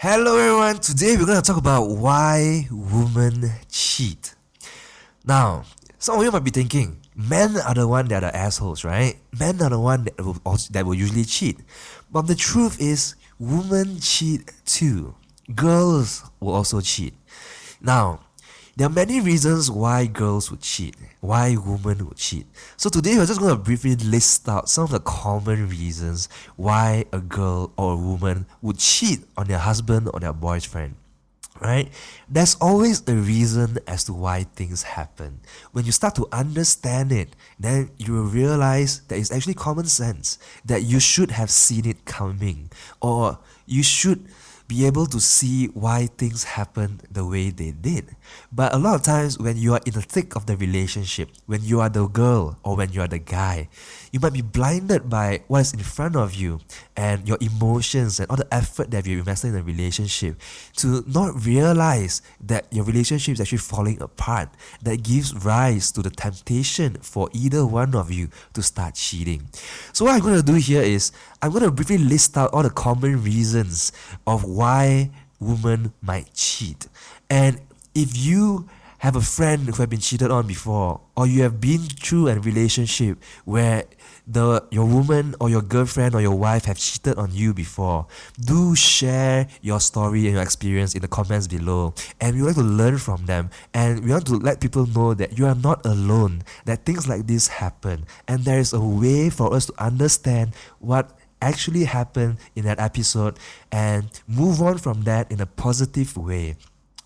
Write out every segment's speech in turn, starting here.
Hello everyone, today we're going to talk about why women cheat. Now, some of you might be thinking, men are the one that are assholes, right? Men are the one that will usually cheat. But the truth is, women cheat too. Girls will also cheat. Now, there are many reasons why girls would cheat, why women would cheat. So today we're just going to briefly list out some of the common reasons why a girl or a woman would cheat on their husband or their boyfriend. Right? There's always a reason as to why things happen. When you start to understand it, then you will realize that it's actually common sense, that you should have seen it coming, or you should be able to see why things happen the way they did. But a lot of times when you are in the thick of the relationship, when you are the girl or when you are the guy, you might be blinded by what is in front of you and your emotions and all the effort that you've invested in the relationship to not realize that your relationship is actually falling apart. That gives rise to the temptation for either one of you to start cheating. So what I'm going to do here is I'm going to briefly list out all the common reasons of why women might cheat. And if you have a friend who have been cheated on before, or you have been through a relationship where your woman or your girlfriend or your wife have cheated on you before, do share your story and your experience in the comments below, and we would like to learn from them, and we want to let people know that you are not alone, that things like this happen, and there is a way for us to understand what actually happened in that episode and move on from that in a positive way.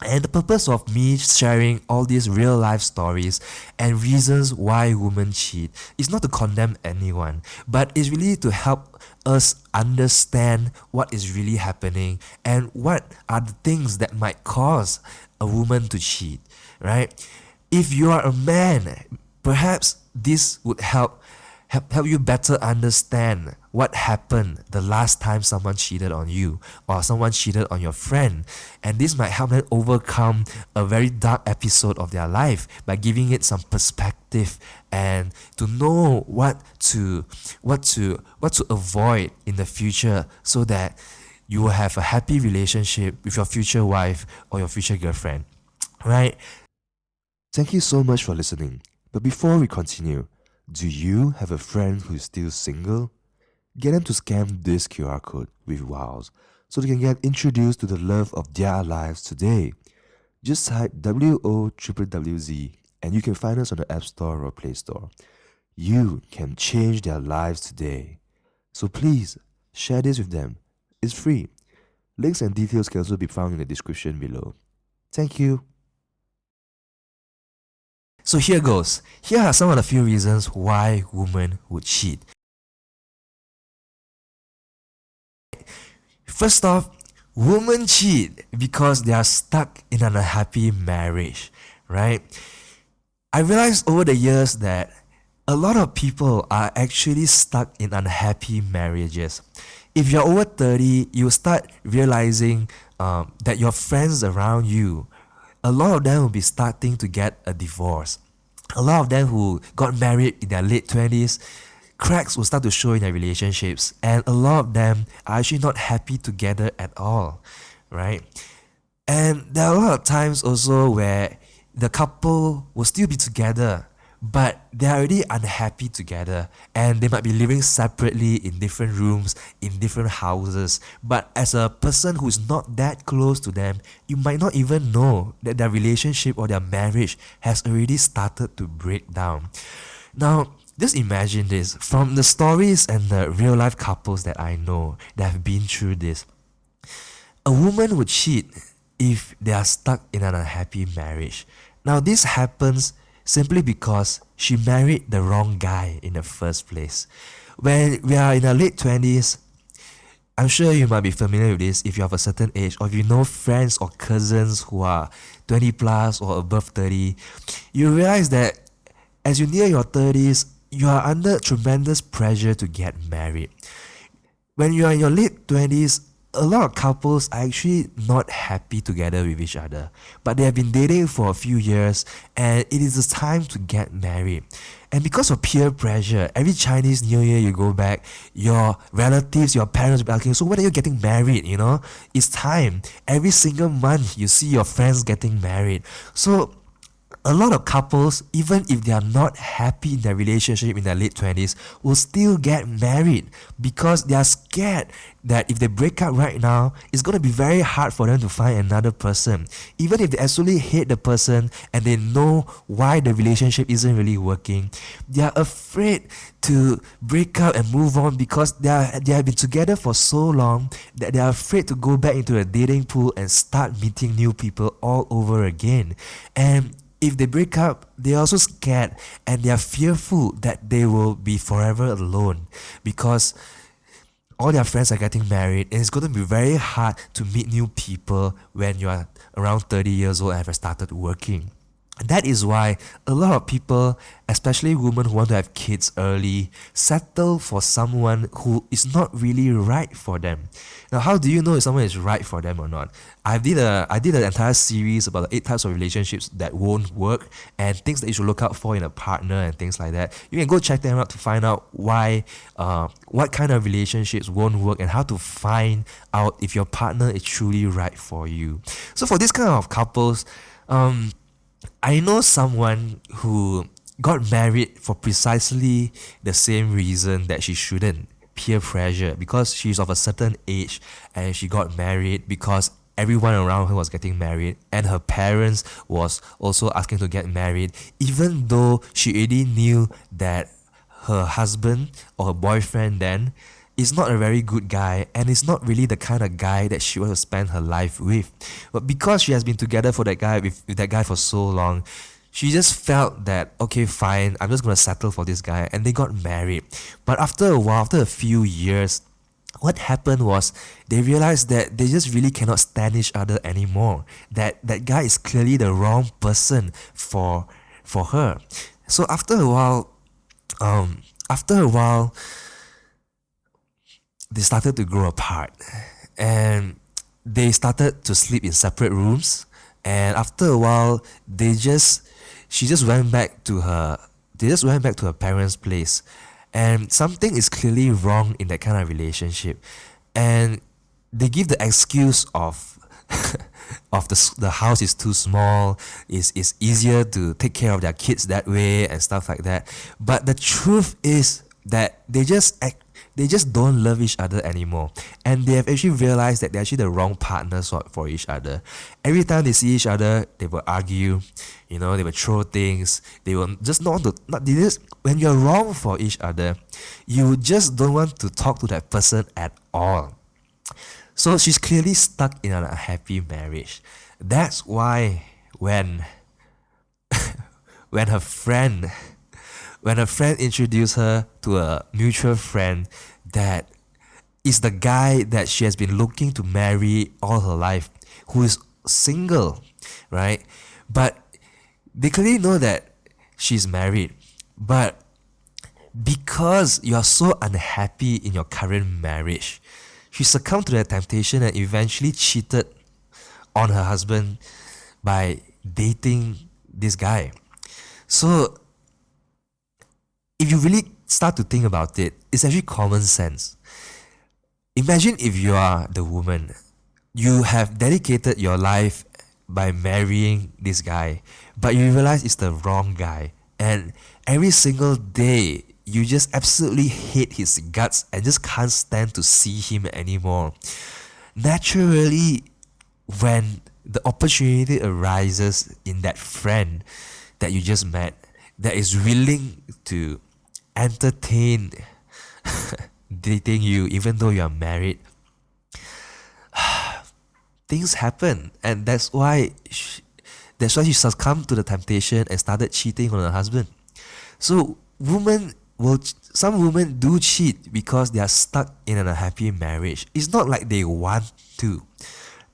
And the purpose of me sharing all these real life stories and reasons why women cheat is not to condemn anyone, but is really to help us understand what is really happening and what are the things that might cause a woman to cheat, right? If you are a man, perhaps this would help you better understand what happened the last time someone cheated on you or someone cheated on your friend, and this might help them overcome a very dark episode of their life by giving it some perspective and to know what to avoid in the future so that you will have a happy relationship with your future wife or your future girlfriend, right? Thank you so much for listening. But before we continue, do you have a friend who is still single? Get them to scan this QR code with Wowwwz so they can get introduced to the love of their lives today. Just type WOWWZ and you can find us on the App Store or Play Store. You can change their lives today. So please, share this with them. It's free. Links and details can also be found in the description below. Thank you. So here goes. Here are some of the few reasons why women would cheat. First off, women cheat because they are stuck in an unhappy marriage, right? I realized over the years that a lot of people are actually stuck in unhappy marriages. If you're over 30, you start realizing that your friends around you, a lot of them will be starting to get a divorce. A lot of them who got married in their late 20s, cracks will start to show in their relationships, and a lot of them are actually not happy together at all, right? And there are a lot of times also where the couple will still be together, but they're already unhappy together and they might be living separately in different rooms, in different houses. But as a person who's not that close to them, you might not even know that their relationship or their marriage has already started to break down. Now, just imagine this. From the stories and the real life couples that I know that have been through this, a woman would cheat if they are stuck in an unhappy marriage. Now, this happens simply because she married the wrong guy in the first place. When we are in our late 20s, I'm sure you might be familiar with this if you have a certain age, or if you know friends or cousins who are 20 plus or above 30, you realize that as you near your 30s, you are under tremendous pressure to get married. When you are in your late 20s, a lot of couples are actually not happy together with each other, but they have been dating for a few years and it is the time to get married. And because of peer pressure, every Chinese New Year you go back, your relatives, your parents will be asking, so when are you getting married? You know, it's time. Every single month you see your friends getting married. So a lot of couples, even if they are not happy in their relationship in their late 20s, will still get married because they are scared that if they break up right now, it's going to be very hard for them to find another person. Even if they absolutely hate the person and they know why the relationship isn't really working, they are afraid to break up and move on because they have been together for so long that they are afraid to go back into a dating pool and start meeting new people all over again. And if they break up, they're also scared and they are fearful that they will be forever alone because all their friends are getting married and it's going to be very hard to meet new people when you are around 30 years old and have started working. And that is why a lot of people, especially women who want to have kids early, settle for someone who is not really right for them. Now, how do you know if someone is right for them or not? I did an entire series about the 8 types of relationships that won't work and things that you should look out for in a partner and things like that. You can go check them out to find out why, what kind of relationships won't work and how to find out if your partner is truly right for you. So for this kind of couples, I know someone who got married for precisely the same reason that she shouldn't, peer pressure, because she's of a certain age and she got married because everyone around her was getting married and her parents was also asking to get married, even though she already knew that her husband or her boyfriend then is not a very good guy and is not really the kind of guy that she wants to spend her life with. But because she has been together with that guy for so long, she just felt that, okay, fine, I'm just going to settle for this guy, and they got married. But after a while, after a few years, what happened was they realized that they just really cannot stand each other anymore. That guy is clearly the wrong person for her. So after a while, they started to grow apart and they started to sleep in separate rooms. And after a while, they just went back to her parents' place. And something is clearly wrong in that kind of relationship. And they give the excuse of the house is too small, it's easier to take care of their kids that way and stuff like that. But the truth is that they just don't love each other anymore, and they have actually realized that they're actually the wrong partners for each other. Every time they see each other, they will argue, they will throw things, they will just not want to. When you're wrong for each other, you just don't want to talk to that person at all. So she's clearly stuck in an unhappy marriage. That's why when her friend introduced her to a mutual friend that is the guy that she has been looking to marry all her life, who is single, right? But they clearly know that she's married. But because you are so unhappy in your current marriage, she succumbed to the temptation and eventually cheated on her husband by dating this guy. So if you really start to think about it, it's actually common sense. Imagine if you are the woman. You have dedicated your life by marrying this guy, but you realize it's the wrong guy. And every single day, you just absolutely hate his guts and just can't stand to see him anymore. Naturally, when the opportunity arises in that friend that you just met that is willing to entertain dating you even though you are married, things happen, and that's why she succumbed to the temptation and started cheating on her husband. So some women do cheat because they are stuck in an unhappy marriage. It's not like they want to.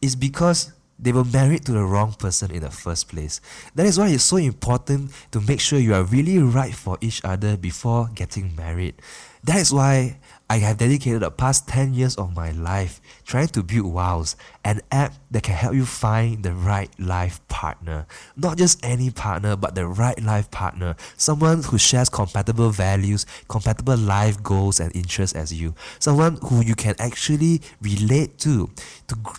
It's because they were married to the wrong person in the first place. That is why it's so important to make sure you are really right for each other before getting married. That is why I have dedicated the past 10 years of my life trying to build Wowwwz, an app that can help you find the right life partner. Not just any partner, but the right life partner. Someone who shares compatible values, compatible life goals and interests as you. Someone who you can actually relate to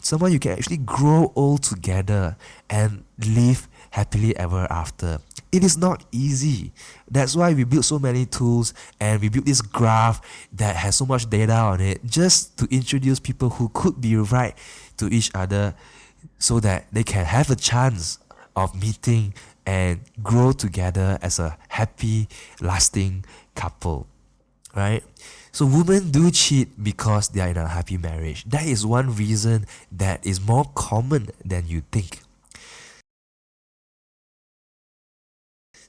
someone you can actually grow old together and live happily ever after. It is not easy. That's why we build so many tools and we built this graph that has so much data on it just to introduce people who could be right to each other so that they can have a chance of meeting and grow together as a happy, lasting couple. Right? So women do cheat because they are in a happy marriage. That is one reason that is more common than you think.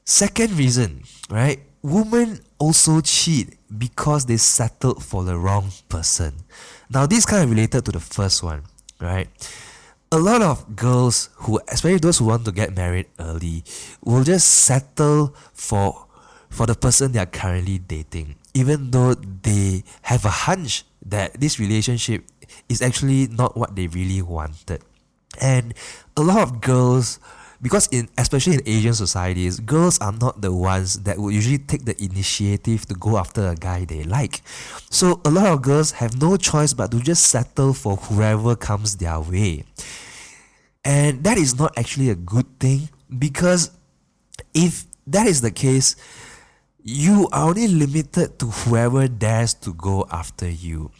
Second reason, right? Women also cheat because they settled for the wrong person. Now, this kind of related to the first one, right? A lot of girls who, especially those who want to get married early, will just settle for the person they are currently dating, even though they have a hunch that this relationship is actually not what they really wanted. And a lot of girls, because especially in Asian societies, girls are not the ones that will usually take the initiative to go after a guy they like. So a lot of girls have no choice but to just settle for whoever comes their way. And that is not actually a good thing, because if that is the case, you are only limited to whoever dares to go after you.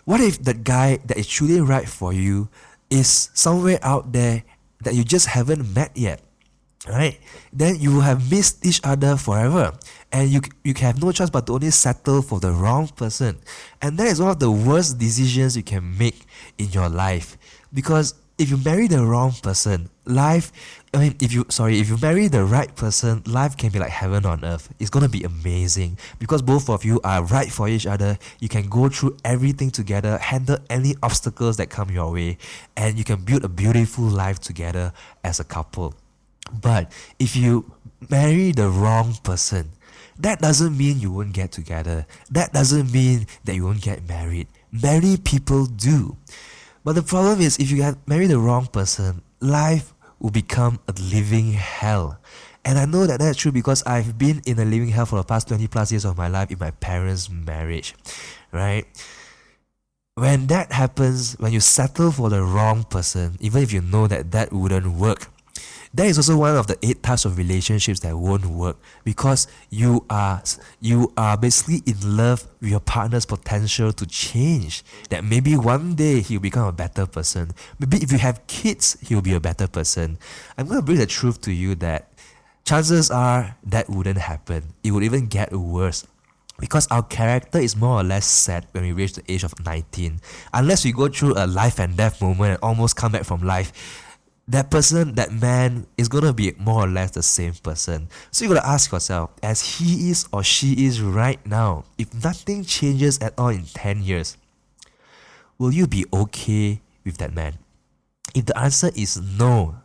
What if the guy that is truly right for you is somewhere out there that you just haven't met yet, right? Then you will have missed each other forever, and you have no choice but to only settle for the wrong person. And that is one of the worst decisions you can make in your life, because if you marry the wrong person, if you marry the right person, life can be like heaven on earth. It's gonna be amazing because both of you are right for each other. You can go through everything together, handle any obstacles that come your way, and you can build a beautiful life together as a couple. But if you marry the wrong person, that doesn't mean you won't get together. That doesn't mean that you won't get married. Many people do. But the problem is, if you marry the wrong person, life will become a living hell. And I know that that's true because I've been in a living hell for the past 20 plus years of my life in my parents' marriage, right? When that happens, when you settle for the wrong person, even if you know that wouldn't work, that is also one of the 8 types of relationships that won't work, because you are basically in love with your partner's potential to change. That maybe one day he'll become a better person. Maybe if you have kids, he'll be a better person. I'm going to bring the truth to you that chances are that wouldn't happen. It would even get worse, because our character is more or less set when we reach the age of 19. Unless we go through a life and death moment and almost come back from life, that person, that man, is going to be more or less the same person. So you got to ask yourself, as he is or she is right now, if nothing changes at all in 10 years, will you be okay with that man? If the answer is no,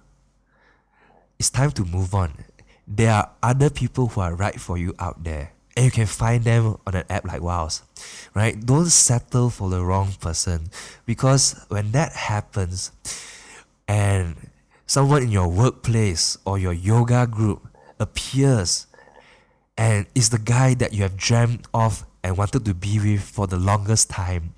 it's time to move on. There are other people who are right for you out there, and you can find them on an app like Wowwwz, right? Don't settle for the wrong person, because when that happens and someone in your workplace or your yoga group appears and is the guy that you have dreamt of and wanted to be with for the longest time,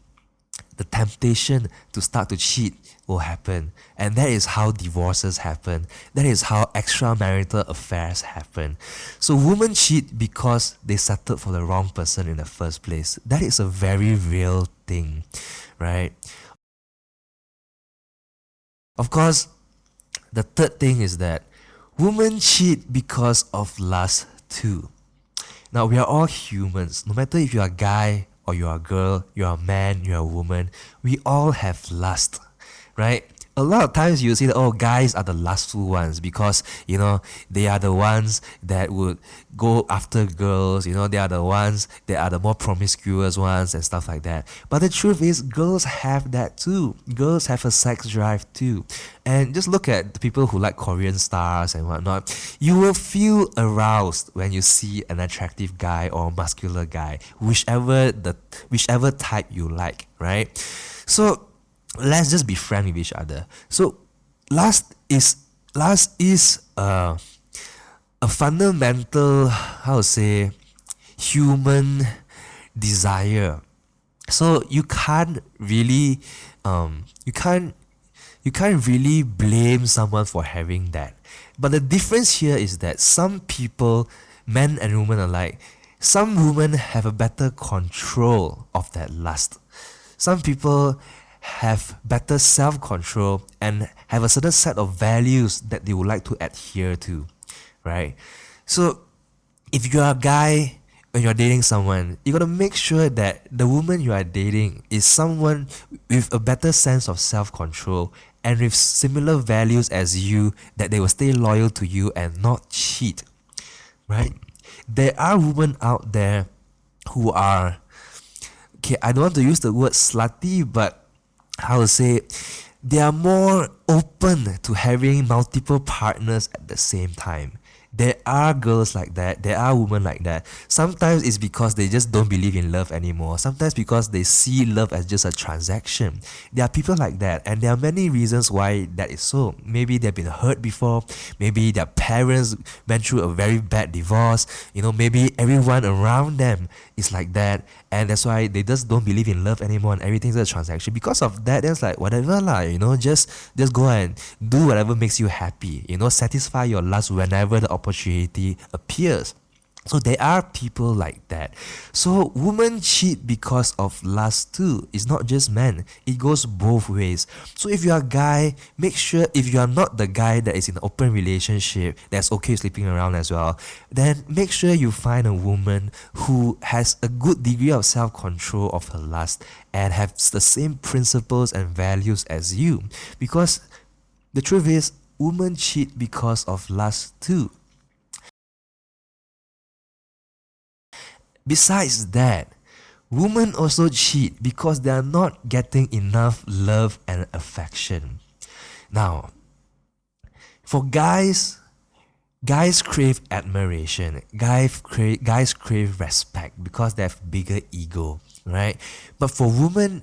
the temptation to start to cheat will happen. And that is how divorces happen. That is how extramarital affairs happen. So women cheat because they settled for the wrong person in the first place. That is a very real thing, right? Of course, the third thing is that women cheat because of lust too. Now, we are all humans. No matter if you are a guy or you are a girl, you are a man, you are a woman, we all have lust, right? a lot of times you see that, oh, guys are the lustful ones because, they are the ones that would go after girls, they are the ones that are the more promiscuous ones and stuff like that. But the truth is, girls have that too. Girls have a sex drive too. And just look at the people who like Korean stars and whatnot. You will feel aroused when you see an attractive guy or muscular guy, whichever type you like, right? So let's just be friends with each other. So lust is a fundamental, human desire. So you can't really blame someone for having that. But the difference here is that some people, men and women alike, some women have a better control of that lust. Some people have better self-control and have a certain set of values that they would like to adhere to, right? So if you're a guy and you're dating someone, you gotta make sure that the woman you are dating is someone with a better sense of self-control and with similar values as you, that they will stay loyal to you and not cheat, right? There are women out there who are, I don't want to use the word slutty, but they are more open to having multiple partners at the same time. There are girls like that. There are women like that. Sometimes it's because they just don't believe in love anymore. Sometimes because they see love as just a transaction. There are people like that, and there are many reasons why that is so. Maybe they've been hurt before. Maybe their parents went through a very bad divorce. Maybe everyone around them is like that, and that's why they just don't believe in love anymore, and everything's a transaction. Because of that, it's like whatever lah. Just go and do whatever makes you happy. Satisfy your lust whenever the opportunity appears. So there are people like that. So women cheat because of lust too. It's not just men. It goes both ways. So if you're a guy, make sure, if you are not the guy that is in an open relationship that's okay sleeping around as well, then make sure you find a woman who has a good degree of self-control of her lust and has the same principles and values as you. Because the truth is, women cheat because of lust too. Besides that, women also cheat because they are not getting enough love and affection. Now, for guys crave admiration. Guys crave respect because they have bigger ego, right? But for women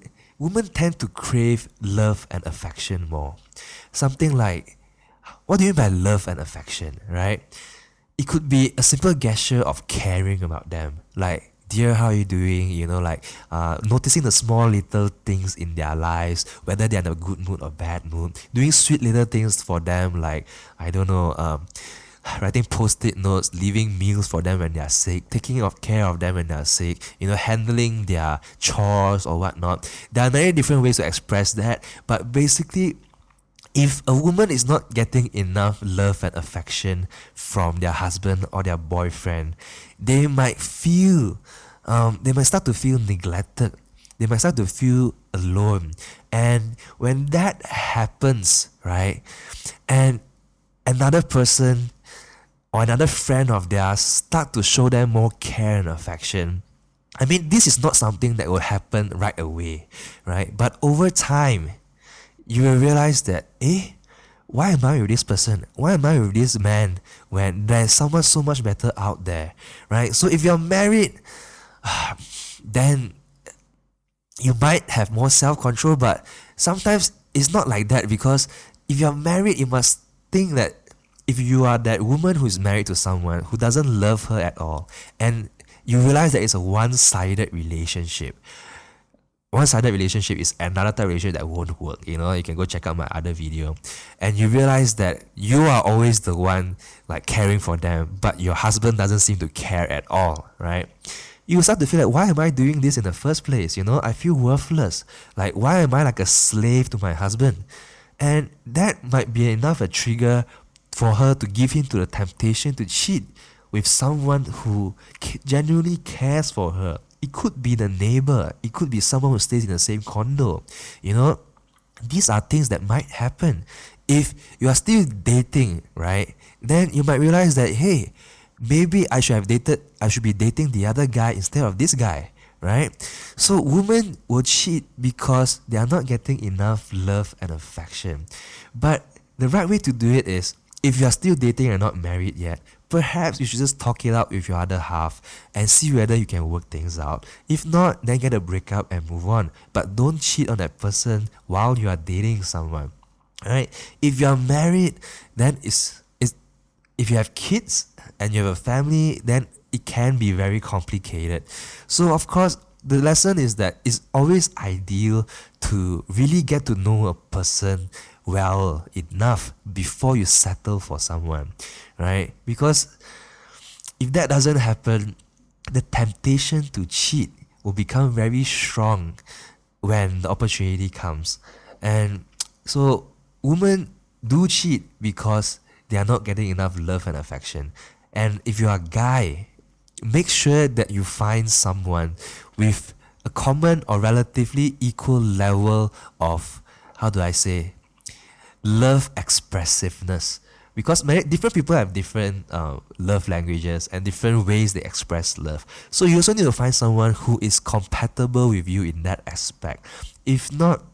tend to crave love and affection more. Something like, what do you mean by love and affection, right? It could be a simple gesture of caring about them, like, dear, how are you doing? Noticing the small little things in their lives, whether they're in a good mood or bad mood, doing sweet little things for them, like, writing post-it notes, leaving meals for them when they're sick, taking care of them when they're sick, handling their chores or whatnot. There are many different ways to express that, but basically, if a woman is not getting enough love and affection from their husband or their boyfriend, they might start to feel neglected. They might start to feel alone. And when that happens, right, and another person or another friend of theirs start to show them more care and affection, this is not something that will happen right away, right? But over time, you will realize that, why am I with this person? Why am I with this man when there's someone so much better out there, right? So if you're married, then you might have more self-control, but sometimes it's not like that, because if you're married, you must think that if you are that woman who is married to someone who doesn't love her at all, and you realize that it's a one-sided relationship, one-sided relationship is another type of relationship that won't work. You can go check out my other video, and you realize that you are always the one like caring for them, but your husband doesn't seem to care at all, right? You start to feel like, why am I doing this in the first place? I feel worthless. Like, why am I like a slave to my husband? And that might be enough a trigger for her to give in to the temptation to cheat with someone who genuinely cares for her. It could be the neighbor. It could be someone who stays in the same condo. these are things that might happen. If you are still dating, right, then you might realize that, hey, maybe I should be dating the other guy instead of this guy, right? So women will cheat because they are not getting enough love and affection. But the right way to do it is, if you are still dating and not married yet, perhaps you should just talk it out with your other half and see whether you can work things out. If not, then get a breakup and move on. But don't cheat on that person while you are dating someone. Alright? If you are married, then if you have kids and you have a family, then it can be very complicated. So of course, the lesson is that it's always ideal to really get to know a person well enough before you settle for someone, right? Because if that doesn't happen, the temptation to cheat will become very strong when the opportunity comes. And so women do cheat because they are not getting enough love and affection. And if you are a guy, make sure that you find someone with a common or relatively equal level of, how do I say, love expressiveness. Because different people have different love languages and different ways they express love. So you also need to find someone who is compatible with you in that aspect. If not,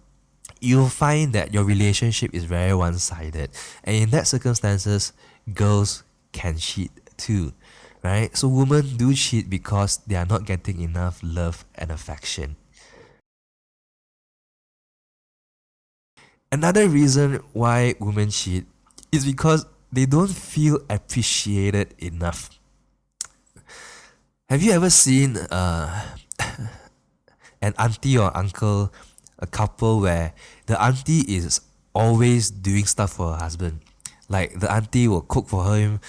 you'll find that your relationship is very one-sided. And in that circumstances, girls can cheat too, right? So women do cheat because they are not getting enough love and affection. Another reason why women cheat is because they don't feel appreciated enough. Have you ever seen an auntie or uncle, a couple where the auntie is always doing stuff for her husband? Like the auntie will cook for him,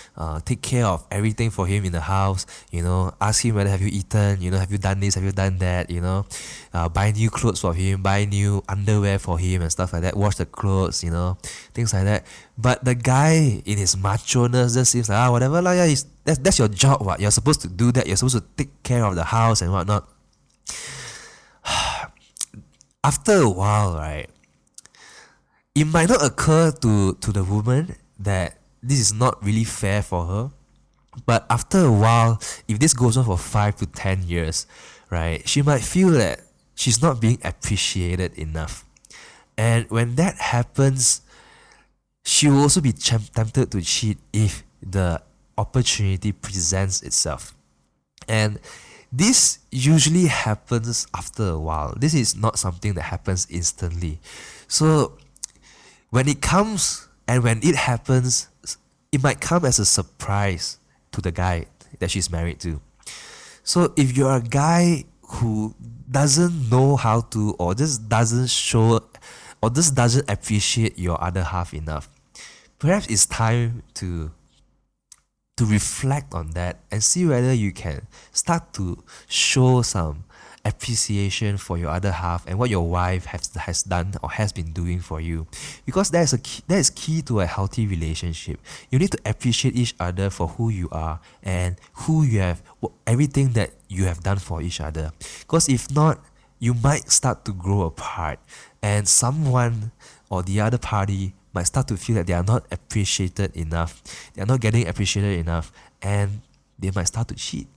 take care of everything for him in the house, ask him whether have you eaten, have you done this, have you done that, buy new clothes for him, buy new underwear for him and stuff like that, wash the clothes, things like that. But the guy in his macho-ness just seems like, whatever lah, yeah, that's your job, what, you're supposed to do that, you're supposed to take care of the house and whatnot. After a while, right, it might not occur to the woman that this is not really fair for her. But after a while, if this goes on for 5 to 10 years, right, she might feel that she's not being appreciated enough. And when that happens, she will also be tempted to cheat if the opportunity presents itself. And this usually happens after a while. This is not something that happens instantly. So when it comes and when it happens, it might come as a surprise to the guy that she's married to. So if you're a guy who doesn't know how to, or just doesn't show, or just doesn't appreciate your other half enough, perhaps it's time to reflect on that and see whether you can start to show some appreciation for your other half and what your wife has done or has been doing for you, because that is key to a healthy relationship. You need to appreciate each other for who you are and who you have, everything that you have done for each other. Because if not, you might start to grow apart, and someone or the other party might start to feel that they are not appreciated enough, they are not getting appreciated enough, and they might start to cheat.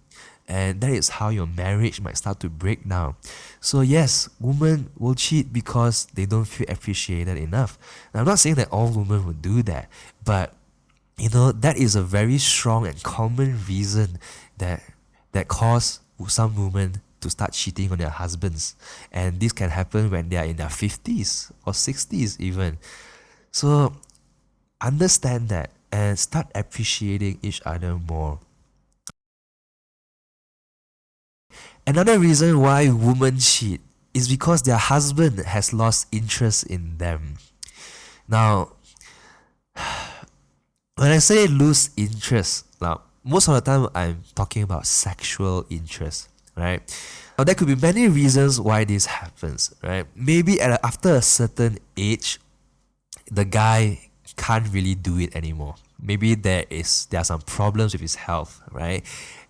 And that is how your marriage might start to break down. So yes, women will cheat because they don't feel appreciated enough. Now, I'm not saying that all women will do that, but that is a very strong and common reason that cause some women to start cheating on their husbands. And this can happen when they are in their 50s or 60s even. So understand that and start appreciating each other more. Another reason why women cheat is because their husband has lost interest in them. Now, when I say lose interest, now most of the time I'm talking about sexual interest, right? Now there could be many reasons why this happens, right? Maybe after a certain age, the guy can't really do it anymore. Maybe there are some problems with his health, right?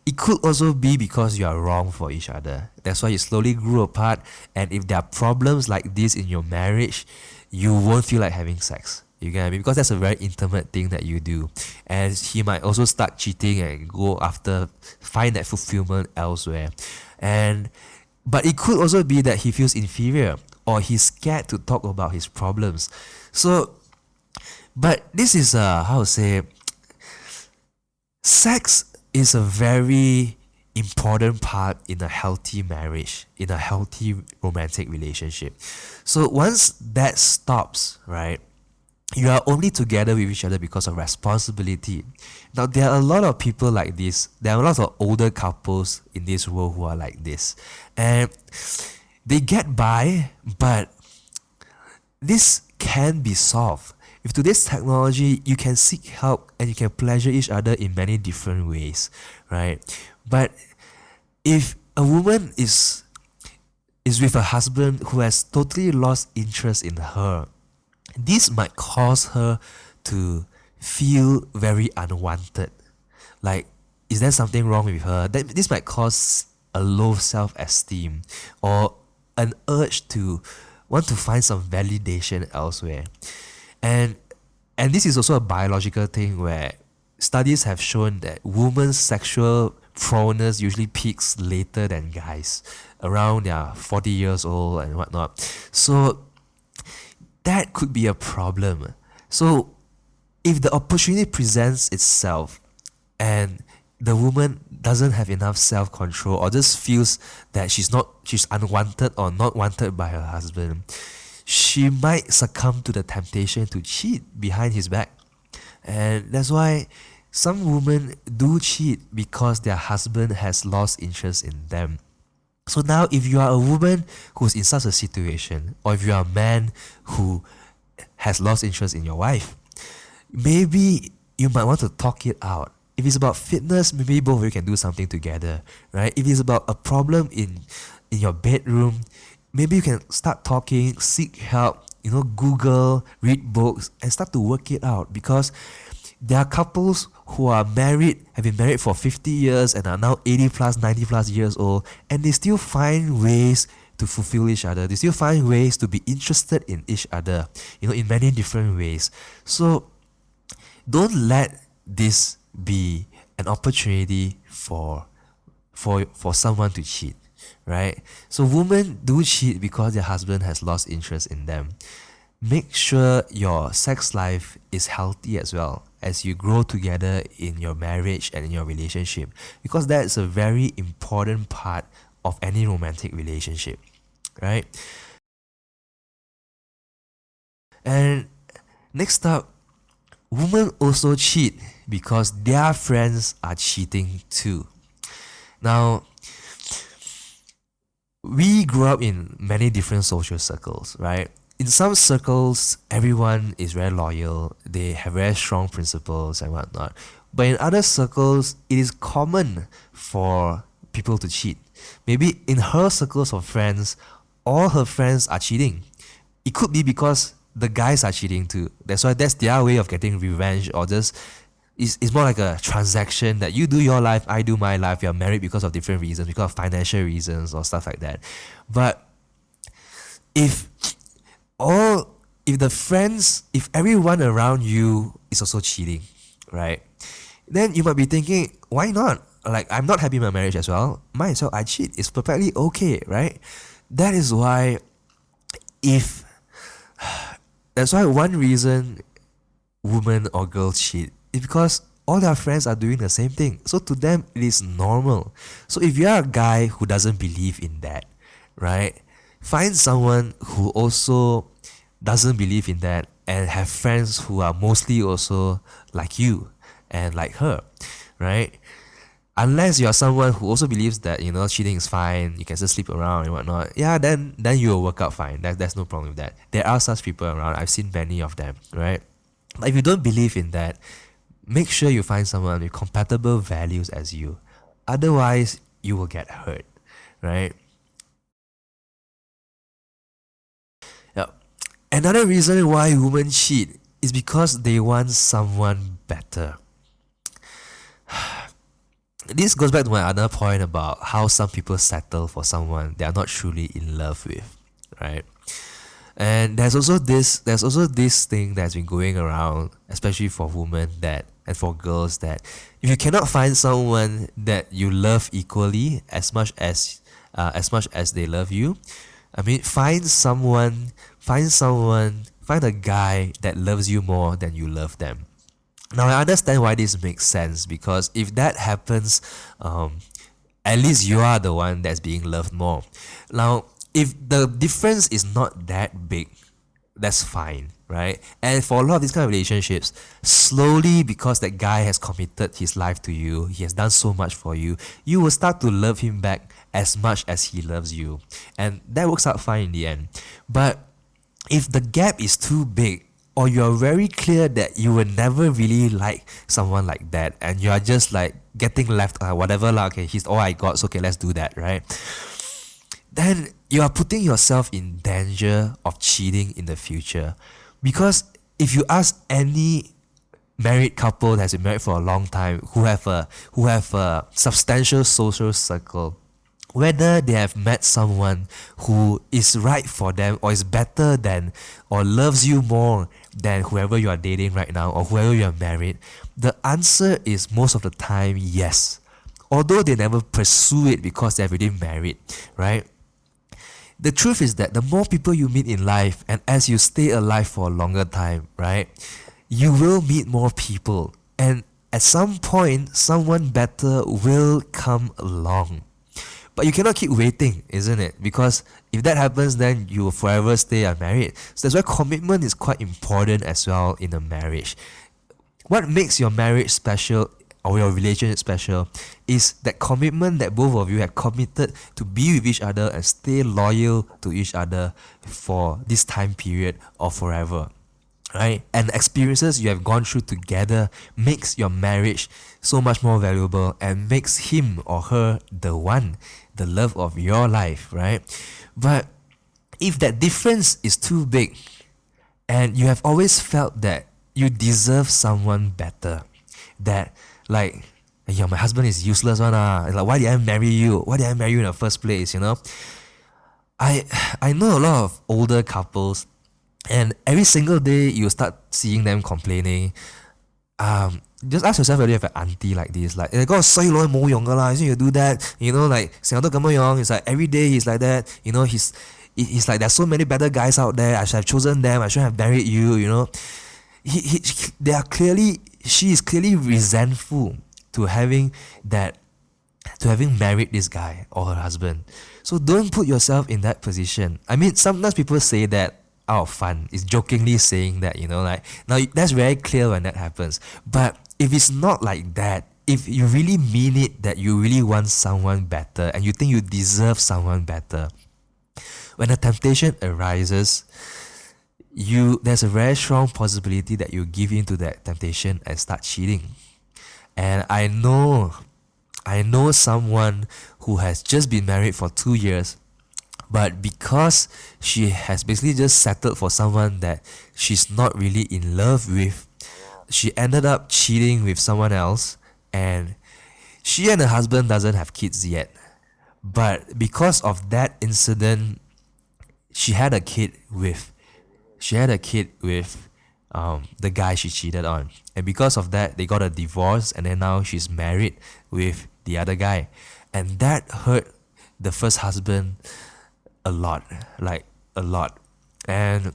It could also be because you are wrong for each other. That's why you slowly grew apart. And if there are problems like this in your marriage, you won't feel like having sex. You get what I mean? Because that's a very intimate thing that you do. And he might also start cheating and go after, find that fulfillment elsewhere. But it could also be that he feels inferior or he's scared to talk about his problems. So, but this is how to say, sex is a very important part in a healthy marriage, in a healthy romantic relationship. So once that stops, right, you are only together with each other because of responsibility. Now, there are a lot of people like this. There are a lot of older couples in this world who are like this. And they get by, but this can be solved. With today's technology, you can seek help and you can pleasure each other in many different ways, right? But if a woman is with a husband who has totally lost interest in her, this might cause her to feel very unwanted. Like, is there something wrong with her? This might cause a low self-esteem or an urge to want to find some validation elsewhere. And this is also a biological thing where studies have shown that women's sexual proneness usually peaks later than guys, around their 40 years old and whatnot. So that could be a problem. So if the opportunity presents itself and the woman doesn't have enough self-control or just feels that she's unwanted or not wanted by her husband, she might succumb to the temptation to cheat behind his back. And that's why some women do cheat because their husband has lost interest in them. So now if you are a woman who's in such a situation, or if you are a man who has lost interest in your wife, maybe you might want to talk it out. If it's about fitness, maybe both of you can do something together, right? If it's about a problem in your bedroom, maybe you can start talking, seek help, Google, read books, and start to work it out. Because there are couples who are married, have been married for 50 years and are now 80 plus, 90 plus years old, and they still find ways to fulfill each other. They still find ways to be interested in each other, in many different ways. So don't let this be an opportunity for someone to cheat, right? So women do cheat because their husband has lost interest in them. Make sure your sex life is healthy as well as you grow together in your marriage and in your relationship, because that's a very important part of any romantic relationship, right? And next up, women also cheat because their friends are cheating too. Now, we grew up in many different social circles, right? In some circles, everyone is very loyal, they have very strong principles and whatnot. But in other circles, it is common for people to cheat. Maybe in her circles of friends, all her friends are cheating. It could be because the guys are cheating too. That's why that's their way of getting revenge, or just it's more like a transaction that you do your life, I do my life. You're married because of different reasons, because of financial reasons or stuff like that. But if everyone around you is also cheating, right? Then you might be thinking, why not? Like, I'm not happy in my marriage as well. Might as well I cheat. It's perfectly okay, right? That is why that's why one reason women or girls cheat is because all their friends are doing the same thing. So to them, it is normal. So if you are a guy who doesn't believe in that, right? Find someone who also doesn't believe in that and have friends who are mostly also like you and like her, right? Unless you're someone who also believes that, cheating is fine, you can just sleep around and whatnot, then you will work out fine. There's no problem with that. There are such people around. I've seen many of them, right? But if you don't believe in that, make sure you find someone with compatible values as you. Otherwise, you will get hurt, right? Another reason why women cheat is because they want someone better. This goes back to my other point about how some people settle for someone they are not truly in love with, right? And there's also this thing that's been going around, especially for women that and for girls, that if you cannot find someone that you love equally as much as they love you, I mean, find a guy that loves you more than you love them. Now I understand why this makes sense, because if that happens, at least you are the one that's being loved more. Now, if the difference is not that big, that's fine, right? And for a lot of these kind of relationships, slowly, because that guy has committed his life to you, he has done so much for you, you will start to love him back as much as he loves you. And that works out fine in the end. But if the gap is too big, or you're very clear that you will never really like someone like that, and you're just like getting left, whatever, like, okay, he's all I got, so okay, let's do that, right? Then you are putting yourself in danger of cheating in the future. Because if you ask any married couple that has been married for a long time, who have a substantial social circle, whether they have met someone who is right for them, or is better than, or loves you more than whoever you are dating right now, or whoever you are married, the answer is most of the time yes. Although they never pursue it because they're already married, right? The truth is that the more people you meet in life, and as you stay alive for a longer time, right, you will meet more people. And at some point, someone better will come along. But you cannot keep waiting, isn't it? Because if that happens, then you will forever stay unmarried. So that's why commitment is quite important as well in a marriage. What makes your marriage special, or your relationship special, is that commitment that both of you have committed to be with each other and stay loyal to each other for this time period or forever. Right? And the experiences you have gone through together makes your marriage so much more valuable, and makes him or her the one, the love of your life, right? But if that difference is too big, and you have always felt that you deserve someone better, that like, yeah, my husband is useless one, like, why did I marry you? Why did I marry you in the first place? I know a lot of older couples, and every single day you start seeing them complaining. Just ask yourself whether you have an auntie like this, like, 嗰個衰佬冇用㗎啦, you do that, like 成日都咁樣. It's like every day he's like that, he's like, there's so many better guys out there, I should have chosen them, I should have married you, she is clearly resentful to having married this guy or her husband. So don't put yourself in that position. I mean, sometimes people say that out of fun, is jokingly saying that, like, now that's very clear when that happens. But if it's not like that, if you really mean it, that you really want someone better and you think you deserve someone better, when a temptation arises, there's a very strong possibility that you give in to that temptation and start cheating. And I know someone who has just been married for 2 years, but because she has basically just settled for someone that she's not really in love with, she ended up cheating with someone else, and she and her husband doesn't have kids yet. But because of that incident, she had a kid with the guy she cheated on. And because of that, they got a divorce, and then now she's married with the other guy. And that hurt the first husband a lot. And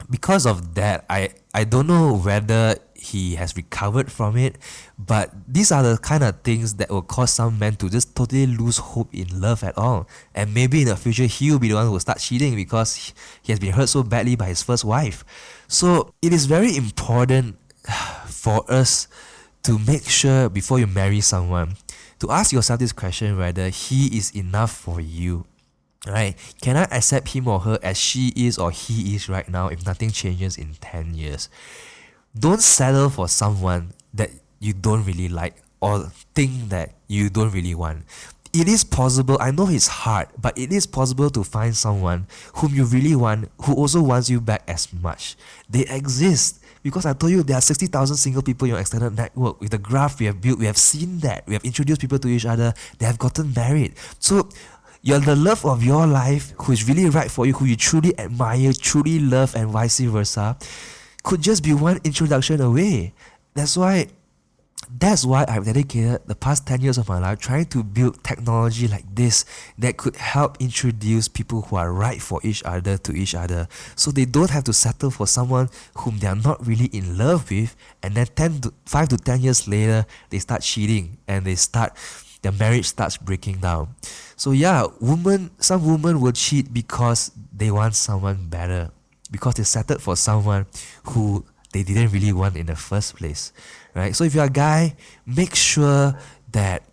because of that, I don't know whether he has recovered from it, but these are the kind of things that will cause some men to just totally lose hope in love at all. And maybe in the future, he'll be the one who will start cheating because he has been hurt so badly by his first wife. So it is very important for us to make sure, before you marry someone, to ask yourself this question, whether he is enough for you. Right? Can I accept him or her as she is or he is right now if nothing changes in 10 years? Don't settle for someone that you don't really like or think that you don't really want. It is possible, I know it's hard, but it is possible to find someone whom you really want, who also wants you back as much. They exist. Because I told you, there are 60,000 single people in your extended network. With the graph we have built, we have seen that. We have introduced people to each other. They have gotten married. So You're the love of your life, who is really right for you, who you truly admire, truly love, and vice versa, could just be one introduction away. That's why I've dedicated the past 10 years of my life trying to build technology like this that could help introduce people who are right for each other to each other, so they don't have to settle for someone whom they are not really in love with, and then 5 to 10 years later they start cheating and their marriage starts breaking down. So yeah, some women will cheat because they want someone better, because they settled for someone who they didn't really want in the first place, right? So if you're a guy, make sure that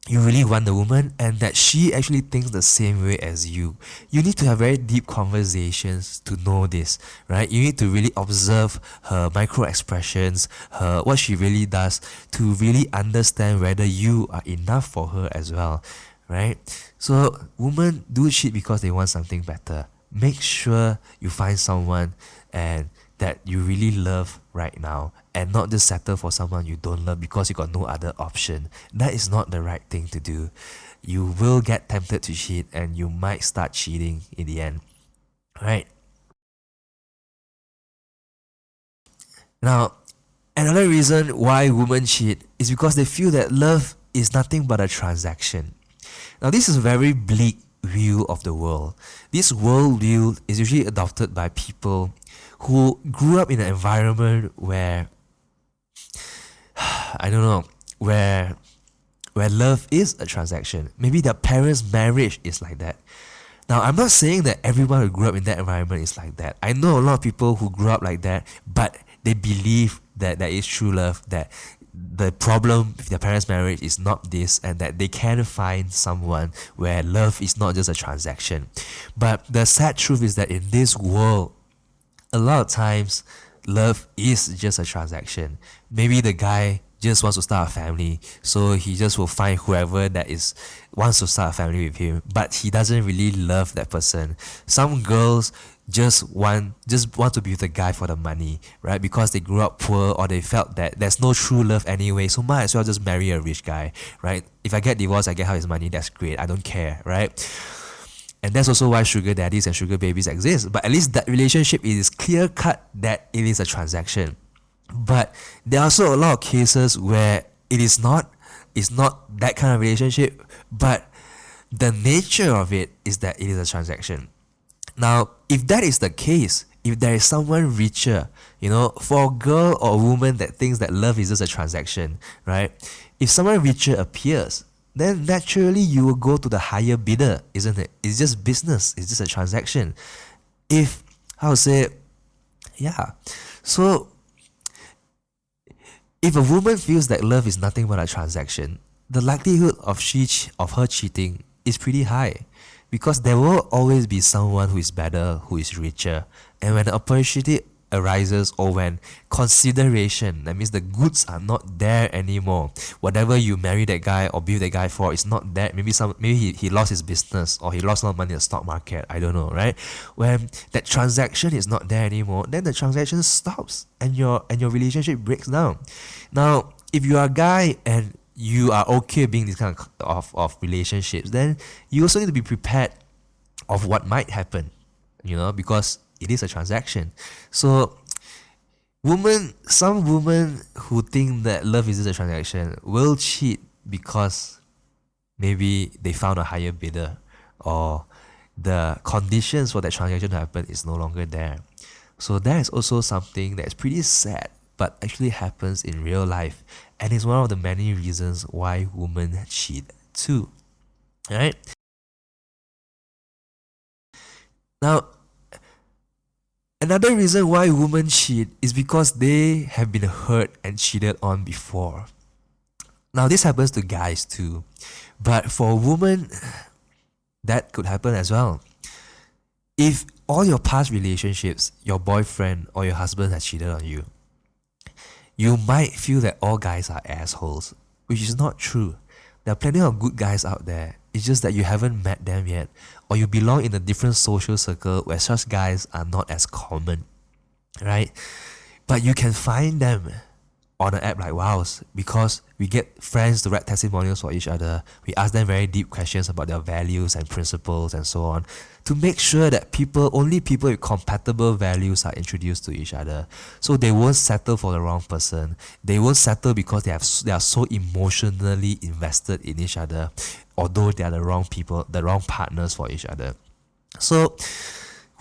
you really want the woman and that she actually thinks the same way as you. You need to have very deep conversations to know this, right? You need to really observe her micro expressions, what she really does, to really understand whether you are enough for her as well, right? So women do cheat because they want something better. Make sure you find someone and that you really love right now, and not just settle for someone you don't love because you got no other option. That is not the right thing to do. You will get tempted to cheat and you might start cheating in the end, right? Now, another reason why women cheat is because they feel that love is nothing but a transaction. Now, this is a very bleak view of the world. This world view is usually adopted by people who grew up in an environment where where love is a transaction. Maybe their parents' marriage is like that. Now, I'm not saying that everyone who grew up in that environment is like that. I know a lot of people who grew up like that, but they believe that there is true love, that the problem with their parents' marriage is not this, and that they can find someone where love is not just a transaction. But the sad truth is that in this world, a lot of times love is just a transaction. Maybe the guy just wants to start a family, so he just will find whoever wants to start a family with him, but he doesn't really love that person. Some girls just want to be with the guy for the money, right? Because they grew up poor, or they felt that there's no true love anyway, so might as well just marry a rich guy, right? If I get divorced, I get half his money, that's great, I don't care, right? And that's also why sugar daddies and sugar babies exist. But at least that relationship is clear cut that it is a transaction. But there are also a lot of cases where it's not that kind of relationship, but the nature of it is that it is a transaction. Now, if that is the case, if there is someone richer, for a girl or a woman that thinks that love is just a transaction, right? If someone richer appears, then naturally you will go to the higher bidder, isn't it? It's just business. It's just a transaction. So if a woman feels that love is nothing but a transaction, the likelihood of her cheating is pretty high, because there will always be someone who is better, who is richer, and when the opportunity arises, or when consideration, that means the goods are not there anymore, whatever you marry that guy or be with that guy for is not there. Maybe he lost his business, or he lost a lot of money in the stock market, I don't know, right? When that transaction is not there anymore, then the transaction stops and your relationship breaks down. Now, if you are a guy and you are okay being this kind of relationships, then you also need to be prepared of what might happen, because it is a transaction. So some women who think that love is just a transaction will cheat because maybe they found a higher bidder, or the conditions for that transaction to happen is no longer there. So that is also something that is pretty sad, but actually happens in real life, and is one of the many reasons why women cheat too. Alright? Now, another reason why women cheat is because they have been hurt and cheated on before. Now, this happens to guys too, but for a woman, that could happen as well. If all your past relationships, your boyfriend or your husband has cheated on you, you might feel that all guys are assholes, which is not true. There are plenty of good guys out there. It's just that you haven't met them yet, or you belong in a different social circle where such guys are not as common, right? But you can find them. on an app like Wowwwz, because we get friends to write testimonials for each other. We ask them very deep questions about their values and principles and so on, to make sure that only people with compatible values are introduced to each other. So they won't settle for the wrong person. They won't settle because they are so emotionally invested in each other, although they are the wrong people, the wrong partners for each other. So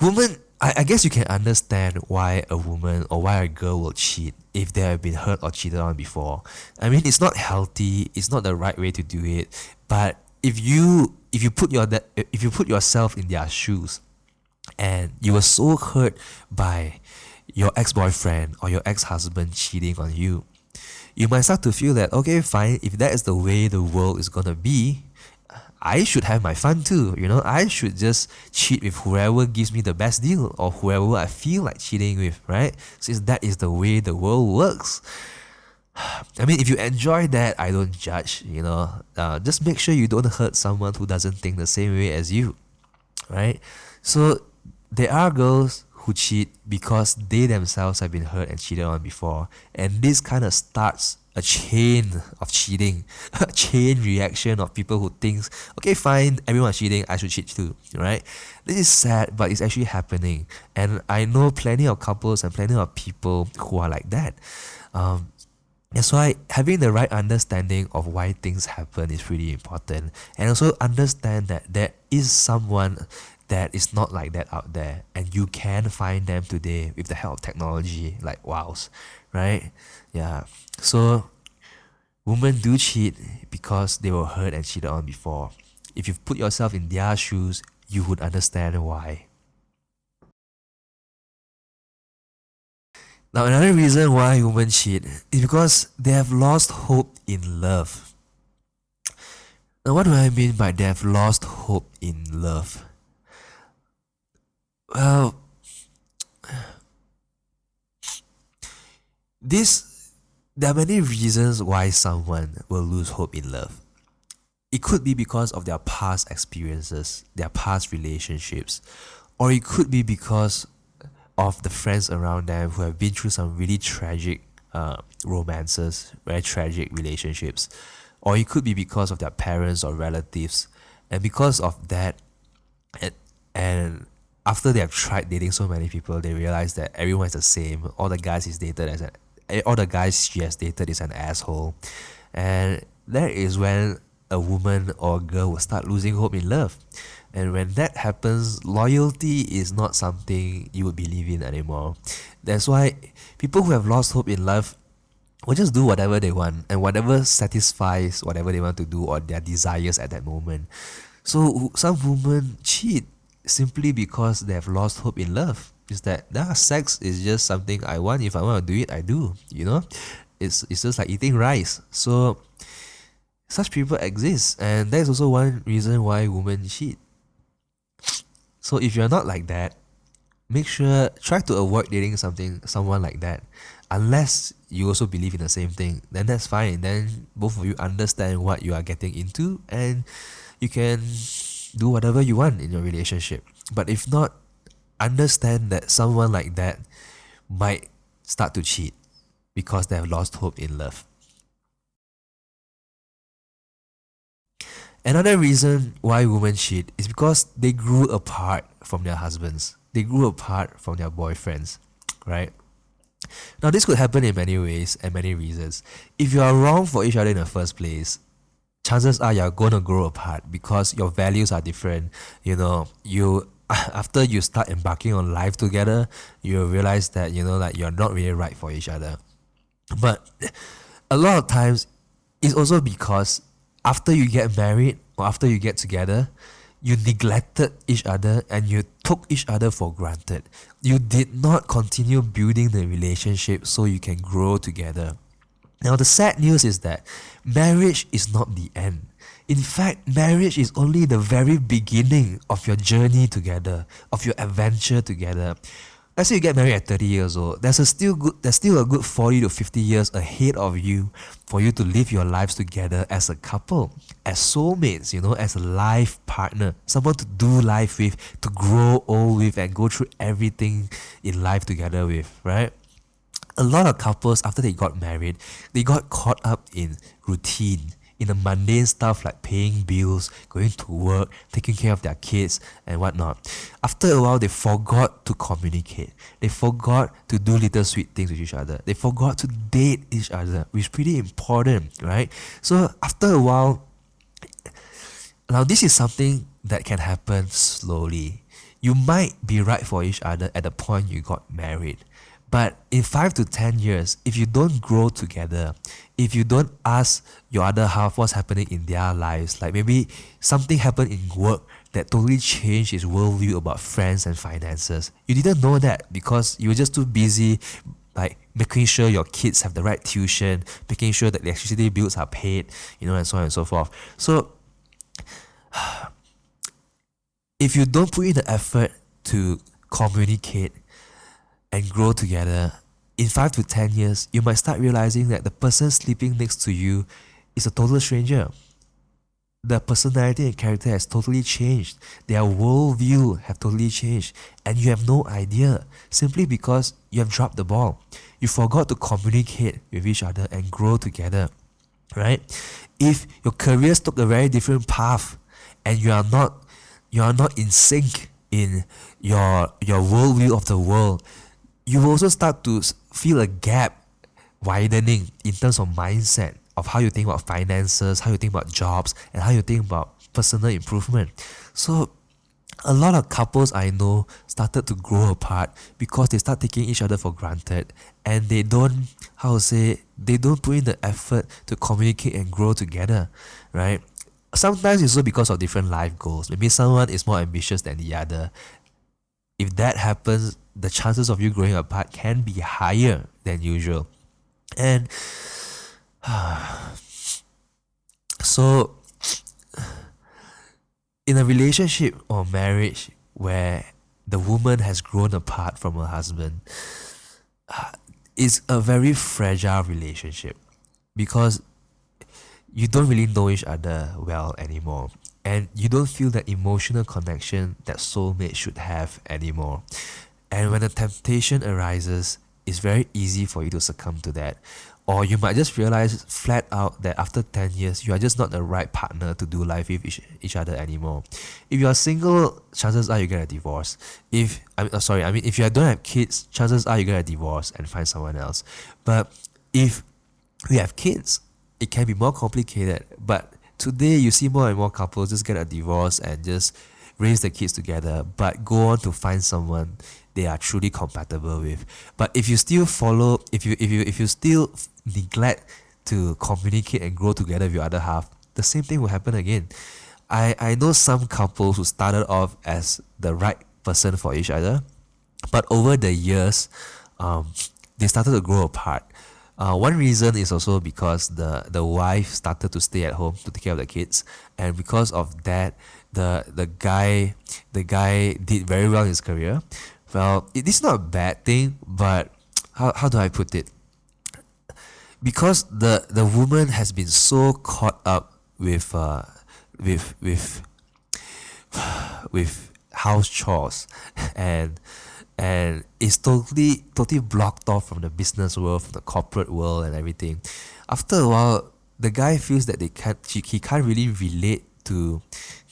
women, I guess you can understand why a woman or why a girl will cheat if they have been hurt or cheated on before. I mean, it's not healthy, it's not the right way to do it. But if you put yourself in their shoes, and you were so hurt by your ex-boyfriend or your ex-husband cheating on you, you might start to feel that, okay, fine, if that is the way the world is gonna be, I should have my fun too, I should just cheat with whoever gives me the best deal or whoever I feel like cheating with, right? Since that is the way the world works. I mean, if you enjoy that, I don't judge, just make sure you don't hurt someone who doesn't think the same way as you, right? So there are girls who cheat because they themselves have been hurt and cheated on before, and this kind of starts a chain of cheating, a chain reaction of people who thinks, okay, fine, everyone's cheating, I should cheat too, right? This is sad, but it's actually happening, and I know plenty of couples and plenty of people who are like that. That's why having the right understanding of why things happen is really important, and also understand that there is someone that is not like that out there, and you can find them today with the help of technology like Wowwwz, right? Yeah. So women do cheat because they were hurt and cheated on before. If you put yourself in their shoes, you would understand why. Now, another reason why women cheat is because they have lost hope in love. Now, what do I mean by they have lost hope in love? Well, there are many reasons why someone will lose hope in love. It could be because of their past experiences, their past relationships, or it could be because of the friends around them who have been through some really tragic romances, very tragic relationships, or it could be because of their parents or relatives, and because of that, and after they have tried dating so many people, they realize that everyone is the same. All the guys she has dated is an asshole, and that is when a woman or a girl will start losing hope in love. And when that happens, loyalty is not something you would believe in anymore. That's why people who have lost hope in love will just do whatever they want, and whatever satisfies whatever they want to do or their desires at that moment. So some women cheat simply because they have lost hope in love. Is that sex is just something I want. If I want to do it, I do. It's just like eating rice. So such people exist, and that's also one reason why women cheat. So if you're not like that, try to avoid dating someone like that, unless you also believe in the same thing. Then that's fine. Then both of you understand what you are getting into, and you can do whatever you want in your relationship. But if not, understand that someone like that might start to cheat because they have lost hope in love. Another reason why women cheat is because they grew apart from their husbands. They grew apart from their boyfriends, right? Now, this could happen in many ways and many reasons. If you are wrong for each other in the first place, chances are you're going to grow apart because your values are different. After you start embarking on life together, you realize that, you're not really right for each other. But a lot of times, it's also because after you get married or after you get together, you neglected each other and you took each other for granted. You did not continue building the relationship so you can grow together. Now, the sad news is that marriage is not the end. In fact, marriage is only the very beginning of your journey together, of your adventure together. Let's say you get married at 30 years old. There's still a good 40 to 50 years ahead of you for you to live your lives together as a couple, as soulmates, as a life partner, someone to do life with, to grow old with, and go through everything in life together with, right? a lot of couples, after they got married, they got caught up in routine, in the mundane stuff like paying bills, going to work, taking care of their kids, and whatnot. After a while, they forgot to communicate. They forgot to do little sweet things with each other. They forgot to date each other, which is pretty important, right? So after a while, now this is something that can happen slowly. You might be right for each other at the point you got married. But in 5 to 10 years, if you don't grow together, if you don't ask your other half what's happening in their lives, like maybe something happened in work that totally changed his worldview about friends and finances. You didn't know that because you were just too busy like making sure your kids have the right tuition, making sure that the electricity bills are paid, and so on and so forth. So if you don't put in the effort to communicate and grow together, in 5 to 10 years, you might start realizing that the person sleeping next to you is a total stranger. Their personality and character has totally changed. Their worldview have totally changed. And you have no idea, simply because you have dropped the ball. You forgot to communicate with each other and grow together, right? If your careers took a very different path and you are not in sync in your worldview of the world, you will also start to feel a gap widening in terms of mindset, of how you think about finances, how you think about jobs, and how you think about personal improvement. So a lot of couples I know started to grow apart because they start taking each other for granted, and they don't put in the effort to communicate and grow together, right? Sometimes it's also because of different life goals. Maybe someone is more ambitious than the other. If that happens, the chances of you growing apart can be higher than usual. And so in a relationship or marriage where the woman has grown apart from her husband, it's a very fragile relationship because you don't really know each other well anymore, and you don't feel that emotional connection that soulmates should have anymore. And when the temptation arises, it's very easy for you to succumb to that. Or you might just realize flat out that after 10 years, you are just not the right partner to do life with each other anymore. If you are single, chances are you get a divorce. If you don't have kids, chances are you get a divorce and find someone else. But if we have kids, it can be more complicated. But today, you see more and more couples just get a divorce and just raise the kids together, but go on to find someone they are truly compatible with. But if you still if you still neglect to communicate and grow together with your other half, the same thing will happen again. I know some couples who started off as the right person for each other, but over the years, they started to grow apart. One reason is also because the wife started to stay at home to take care of the kids, and because of that, the guy did very well in his career. Well, it is not a bad thing, but how do I put it? Because the woman has been so caught up with house chores and is totally blocked off from the business world, from the corporate world and everything. After a while, the guy feels that he can't really relate to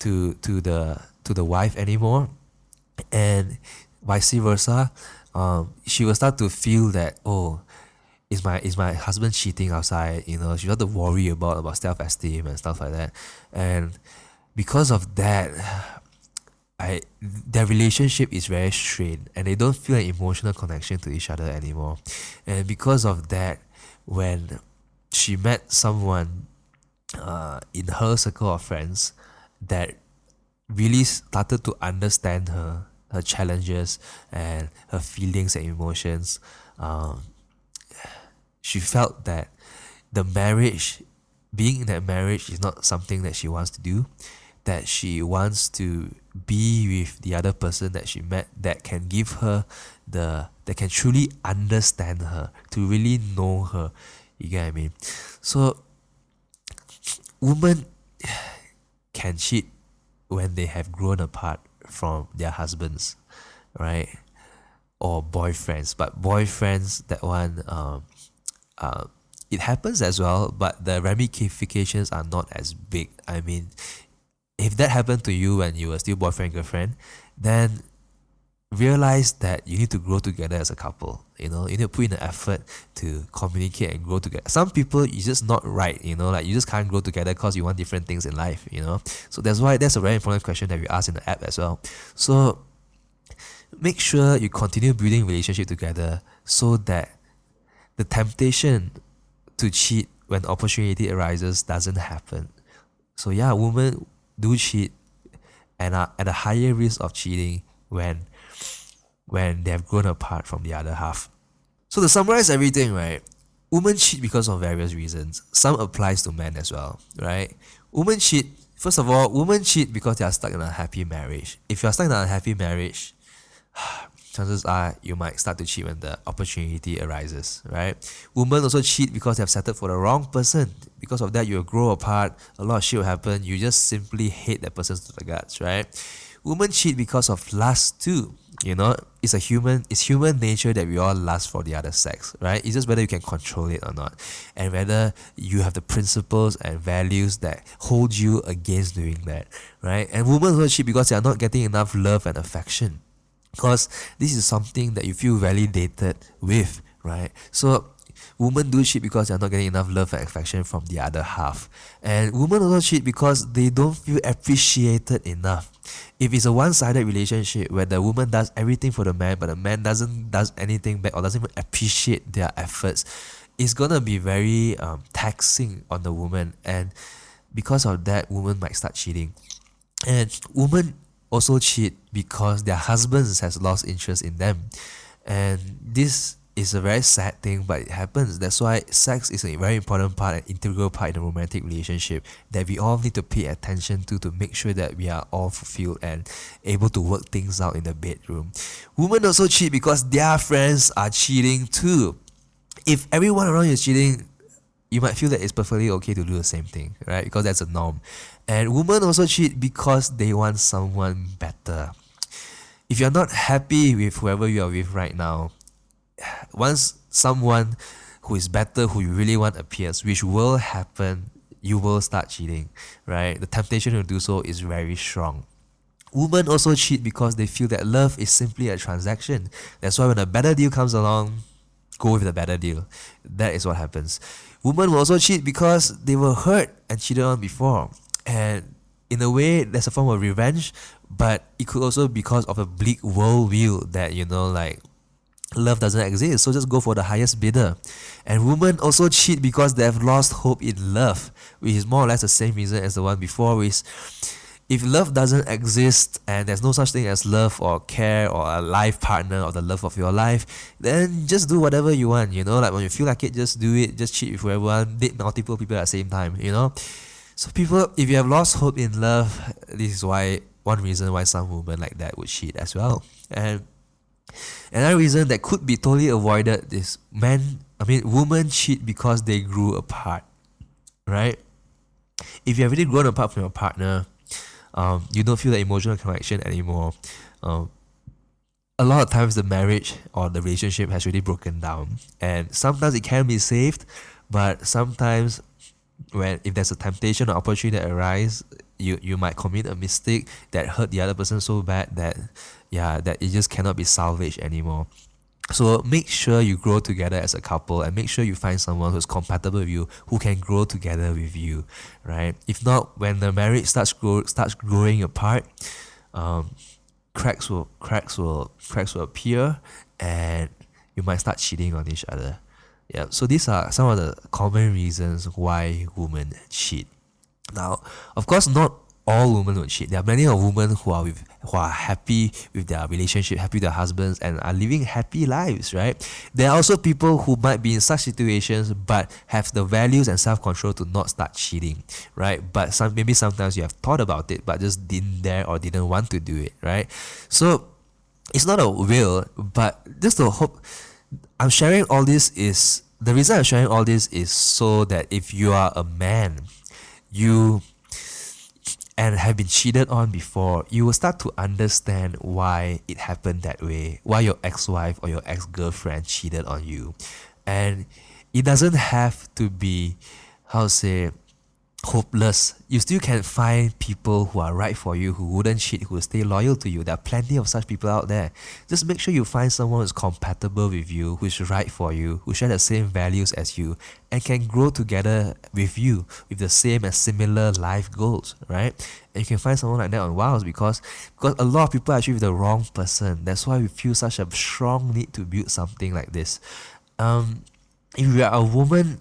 the wife anymore, and vice versa. She will start to feel that, oh, is my husband cheating outside? She have to worry about self-esteem and stuff like that. And because of that, their relationship is very strained, and they don't feel an emotional connection to each other anymore. And because of that, when she met someone in her circle of friends that really started to understand her challenges and her feelings and emotions, she felt that being in that marriage is not something that she wants to do, that she wants to be with the other person that she met that can give her that can truly understand her, to really know her. You get what I mean? So women can cheat when they have grown apart from their husbands, right? or boyfriends. But boyfriends, that one, it happens as well, but the ramifications are not as big. I mean, if that happened to you when you were still boyfriend girlfriend, then realize that you need to grow together as a couple. You need to put in the effort to communicate and grow together. Some people, it's just not right. Like you just can't grow together because you want different things in life. So that's a very important question that we ask in the app as well. So make sure you continue building relationship together so that the temptation to cheat when opportunity arises doesn't happen. So yeah, women do cheat and are at a higher risk of cheating when they have grown apart from the other half. So to summarize everything, right? Women cheat because of various reasons. Some applies to men as well, right? First of all, women cheat because they are stuck in a happy marriage. If you are stuck in a unhappy marriage, chances are you might start to cheat when the opportunity arises, right? Women also cheat because they have settled for the wrong person. Because of that, you'll grow apart, a lot of shit will happen, you just simply hate that person to the guts, right? Women cheat because of lust too. It's human nature that we all lust for the other sex, right? It's just whether you can control it or not, and whether you have the principles and values that hold you against doing that, right? And women also cheat because they are not getting enough love and affection, because this is something that you feel validated with, right? So women do cheat because they're not getting enough love and affection from the other half. And women also cheat because they don't feel appreciated enough. If it's a one-sided relationship where the woman does everything for the man, but the man doesn't does anything back or doesn't even appreciate their efforts, it's gonna be very taxing on the woman. And because of that, women might start cheating. And women also cheat because their husbands has lost interest in them. And this is a very sad thing, but it happens. That's why sex is a very important part, an integral part in a romantic relationship that we all need to pay attention to make sure that we are all fulfilled and able to work things out in the bedroom. Women also cheat because their friends are cheating too. If everyone around you is cheating, you might feel that it's perfectly okay to do the same thing, right? Because that's a norm. And women also cheat because they want someone better. If you're not happy with whoever you are with right now, once someone who is better, who you really want appears, which will happen, you will start cheating, right? The temptation to do so is very strong. Women also cheat because they feel that love is simply a transaction. That's why when a better deal comes along, go with the better deal. That is what happens. Women will also cheat because they were hurt and cheated on before. And in a way, there's a form of revenge, but it could also be because of a bleak worldview that, like, love doesn't exist, so just go for the highest bidder. And women also cheat because they have lost hope in love, which is more or less the same reason as the one before, which if love doesn't exist and there's no such thing as love or care or a life partner or the love of your life, then just do whatever you want, like when you feel like it, just do it, just cheat with everyone, date multiple people at the same time, So people, if you have lost hope in love, this is one reason why some women like that would cheat as well. And another reason that could be totally avoided is women cheat because they grew apart, right? If you have really grown apart from your partner, you don't feel the emotional connection anymore. A lot of times the marriage or the relationship has really broken down, and sometimes it can be saved, but sometimes if there's a temptation or opportunity that arises, you might commit a mistake that hurt the other person so bad that it just cannot be salvaged anymore. So make sure you grow together as a couple, and make sure you find someone who's compatible with you, who can grow together with you, right? If not, when the marriage starts growing apart, cracks will appear, and you might start cheating on each other. Yeah. So these are some of the common reasons why women cheat. Now, of course, not all women will cheat. There are many of women who are happy with their relationship, happy with their husbands, and are living happy lives, right? There are also people who might be in such situations but have the values and self-control to not start cheating, right? But maybe sometimes you have thought about it but just didn't dare or didn't want to do it, right? So it's not a will, but just to hope. The reason I'm sharing all this is so that if you are a man, and have been cheated on before, you will start to understand why it happened that way, why your ex-wife or your ex-girlfriend cheated on you. And it doesn't have to be, how to say, hopeless. You still can find people who are right for you, who wouldn't cheat, who will stay loyal to you. There are plenty of such people out there. Just make sure you find someone who's compatible with you, who's right for you, who share the same values as you, and can grow together with you with the same and similar life goals, right? And you can find someone like that on Wowwwz because a lot of people are actually with the wrong person. That's why we feel such a strong need to build something like this. If you are a woman,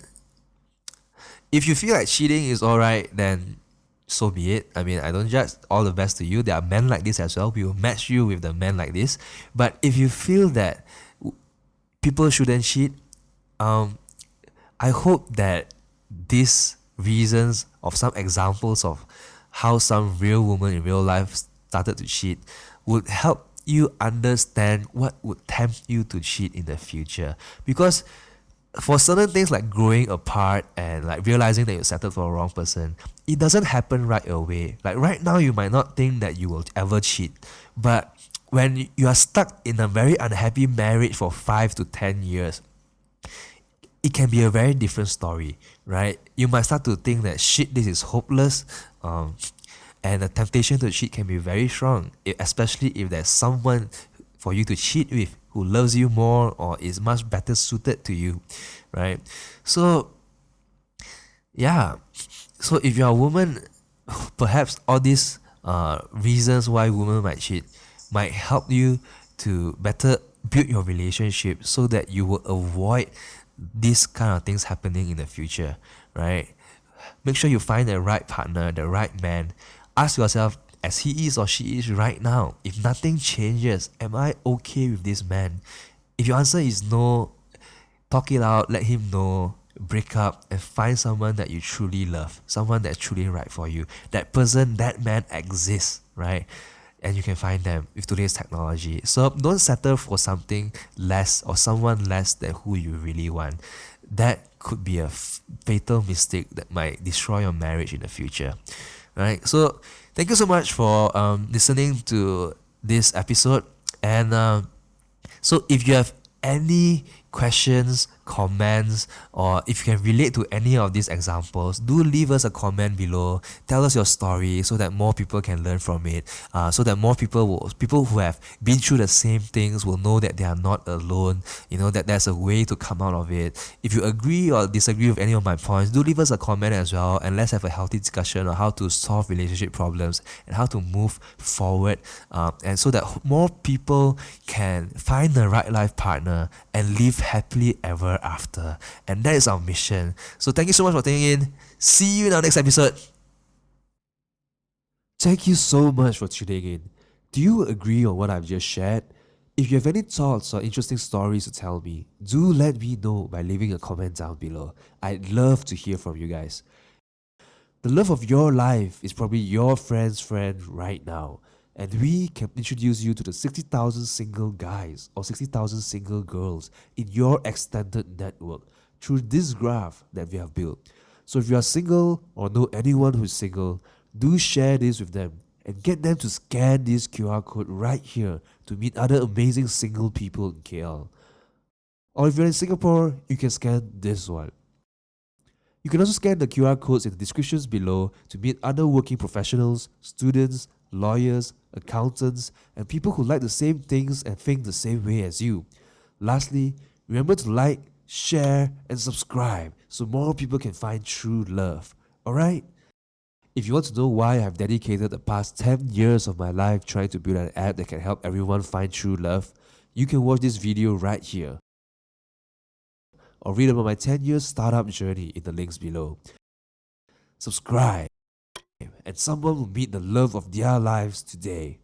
if you feel like cheating is alright, then so be it. I mean, I don't judge. All the best to you. There are men like this as well. We will match you with the men like this. But if you feel that people shouldn't cheat, I hope that these reasons of some examples of how some real woman in real life started to cheat would help you understand what would tempt you to cheat in the future. Because for certain things like growing apart and like realizing that you settled for a wrong person, it doesn't happen right away. Like right now, you might not think that you will ever cheat, but when you are stuck in a very unhappy marriage for 5 to 10 years, it can be a very different story, right? You might start to think that shit, this is hopeless, and the temptation to cheat can be very strong, especially if there's someone for you to cheat with who loves you more or is much better suited to you, right? So yeah, so if you're a woman, perhaps all these reasons why women might cheat might help you to better build your relationship so that you will avoid these kind of things happening in the future, right? Make sure you find the right partner, the right man. Ask yourself, as he is or she is right now, if nothing changes, am I okay with this man? If your answer is no, talk it out, let him know, break up, and find someone that you truly love, someone that's truly right for you. That person, that man exists, right? And you can find them with today's technology. So don't settle for something less or someone less than who you really want. That could be a fatal mistake that might destroy your marriage in the future. Right? So thank you so much for listening to this episode. And so if you have any questions, comments, or if you can relate to any of these examples, do leave us a comment below. Tell us your story so that more people can learn from it, so that more people who have been through the same things will know that they are not alone, that there's a way to come out of it. If you agree or disagree with any of my points, do leave us a comment as well, and let's have a healthy discussion on how to solve relationship problems and how to move forward, and so that more people can find the right life partner and live happily ever after. And that is our mission. So thank you so much for tuning in. See you in our next episode. Thank you so much for tuning in. Do you agree on what I've just shared? If you have any thoughts or interesting stories to tell me, do let me know by leaving a comment down below. I'd love to hear from you guys. The love of your life is probably your friend's friend right now. And we can introduce you to the 60,000 single guys or 60,000 single girls in your extended network through this graph that we have built. So if you are single or know anyone who is single, do share this with them and get them to scan this QR code right here to meet other amazing single people in KL. Or if you're in Singapore, you can scan this one. You can also scan the QR codes in the descriptions below to meet other working professionals, students, lawyers, accountants, and people who like the same things and think the same way as you. Lastly, remember to like, share, and subscribe so more people can find true love. Alright? If you want to know why I've dedicated the past 10 years of my life trying to build an app that can help everyone find true love, you can watch this video right here. Or read about my 10-year startup journey in the links below. Subscribe, and someone will meet the love of their lives today.